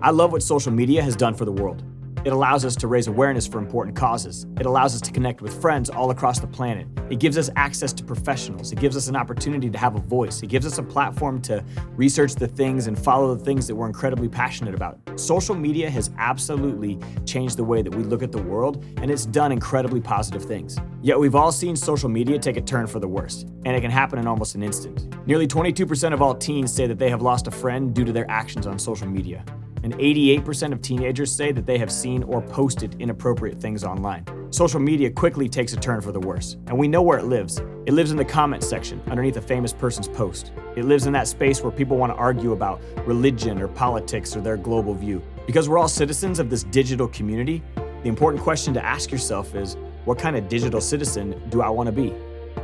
I love what social media has done for the world. It allows us to raise awareness for important causes. It allows us to connect with friends all across the planet. It gives us access to professionals. It gives us an opportunity to have a voice. It gives us a platform to research the things and follow the things that we're incredibly passionate about. Social media has absolutely changed the way that we look at the world, and it's done incredibly positive things. Yet we've all seen social media take a turn for the worst, and it can happen in almost an instant. Nearly 22% of all teens say that they have lost a friend due to their actions on social media. And 88% of teenagers say that they have seen or posted inappropriate things online. Social media quickly takes a turn for the worse, and we know where it lives. It lives in the comments section underneath a famous person's post. It lives in that space where people want to argue about religion or politics or their global view. Because we're all citizens of this digital community, the important question to ask yourself is, what kind of digital citizen do I want to be?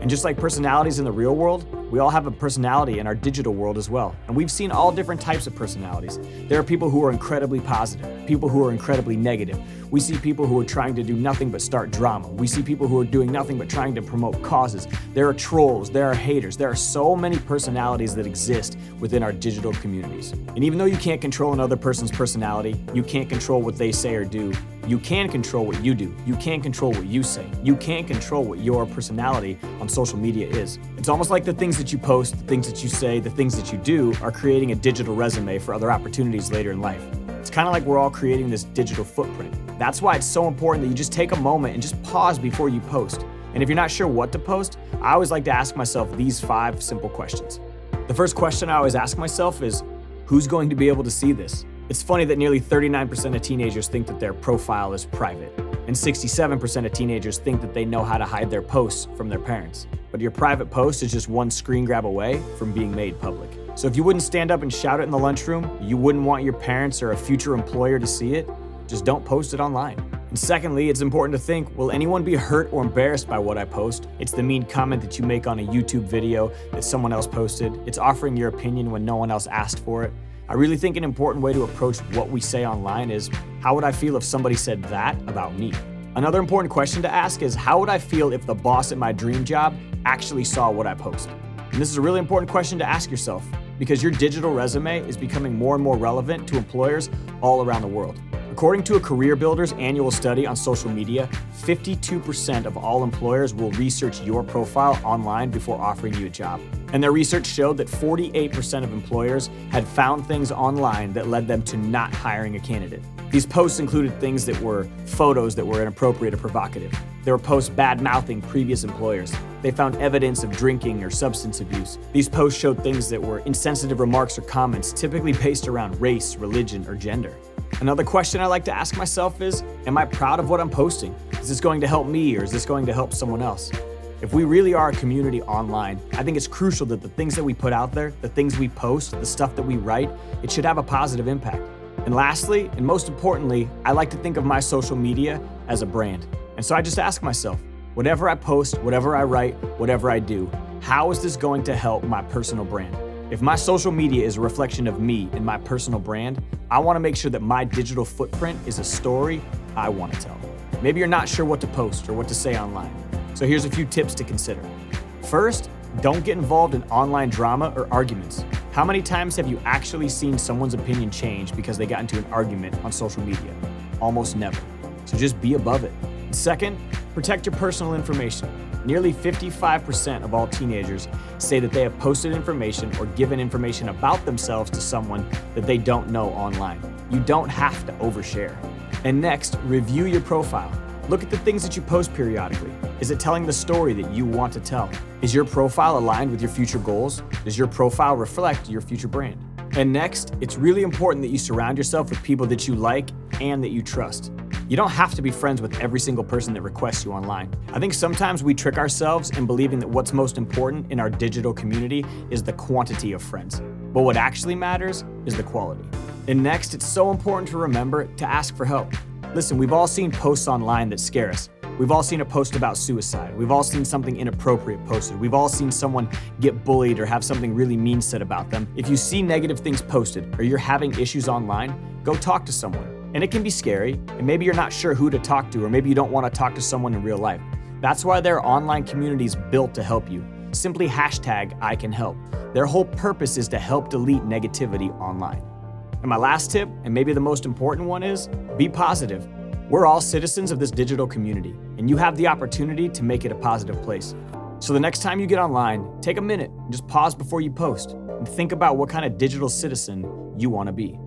And just like personalities in the real world, we all have a personality in our digital world as well. And we've seen all different types of personalities. There are people who are incredibly positive, people who are incredibly negative. We see people who are trying to do nothing but start drama. We see people who are doing nothing but trying to promote causes. There are trolls, there are haters. There are so many personalities that exist within our digital communities. And even though you can't control another person's personality, you can't control what they say or do, you can control what you do. You can control what you say. You can control what your personality on social media is. It's almost like the things that you post, the things that you say, the things that you do are creating a digital resume for other opportunities later in life. It's kind of like we're all creating this digital footprint. That's why it's so important that you just take a moment and just pause before you post. And if you're not sure what to post, I always like to ask myself these 5 simple questions. The first question I always ask myself is, who's going to be able to see this? It's funny that nearly 39% of teenagers think that their profile is private, and 67% of teenagers think that they know how to hide their posts from their parents. But your private post is just one screen grab away from being made public. So if you wouldn't stand up and shout it in the lunchroom, you wouldn't want your parents or a future employer to see it, just don't post it online. And secondly, it's important to think, will anyone be hurt or embarrassed by what I post? It's the mean comment that you make on a YouTube video that someone else posted. It's offering your opinion when no one else asked for it. I really think an important way to approach what we say online is, how would I feel if somebody said that about me? Another important question to ask is, how would I feel if the boss at my dream job actually saw what I post? And this is a really important question to ask yourself, because your digital resume is becoming more and more relevant to employers all around the world. According to a Career Builder's annual study on social media, 52% of all employers will research your profile online before offering you a job. And their research showed that 48% of employers had found things online that led them to not hiring a candidate. These posts included things that were photos that were inappropriate or provocative. There were posts bad-mouthing previous employers. They found evidence of drinking or substance abuse. These posts showed things that were insensitive remarks or comments, typically based around race, religion, or gender. Another question I like to ask myself is, am I proud of what I'm posting? Is this going to help me, or is this going to help someone else? If we really are a community online, I think it's crucial that the things that we put out there, the things we post, the stuff that we write, it should have a positive impact. And lastly, and most importantly, I like to think of my social media as a brand. And so I just ask myself, whatever I post, whatever I write, whatever I do, how is this going to help my personal brand? If my social media is a reflection of me and my personal brand, I want to make sure that my digital footprint is a story I want to tell. Maybe you're not sure what to post or what to say online. So here's a few tips to consider. First, don't get involved in online drama or arguments. How many times have you actually seen someone's opinion change because they got into an argument on social media? Almost never. So just be above it. Second, protect your personal information. Nearly 55% of all teenagers say that they have posted information or given information about themselves to someone that they don't know online. You don't have to overshare. And next, review your profile. Look at the things that you post periodically. Is it telling the story that you want to tell? Is your profile aligned with your future goals? Does your profile reflect your future brand? And next, it's really important that you surround yourself with people that you like and that you trust. You don't have to be friends with every single person that requests you online. I think sometimes we trick ourselves in believing that what's most important in our digital community is the quantity of friends. But what actually matters is the quality. And next, it's so important to remember to ask for help. Listen, we've all seen posts online that scare us. We've all seen a post about suicide. We've all seen something inappropriate posted. We've all seen someone get bullied or have something really mean said about them. If you see negative things posted or you're having issues online, go talk to someone. And it can be scary, and maybe you're not sure who to talk to, or maybe you don't want to talk to someone in real life. That's why there are online communities built to help you. Simply #ICanHelp. Their whole purpose is to help delete negativity online. And my last tip, and maybe the most important one, is be positive. We're all citizens of this digital community, and you have the opportunity to make it a positive place. So the next time you get online, take a minute, just pause before you post, and think about what kind of digital citizen you want to be.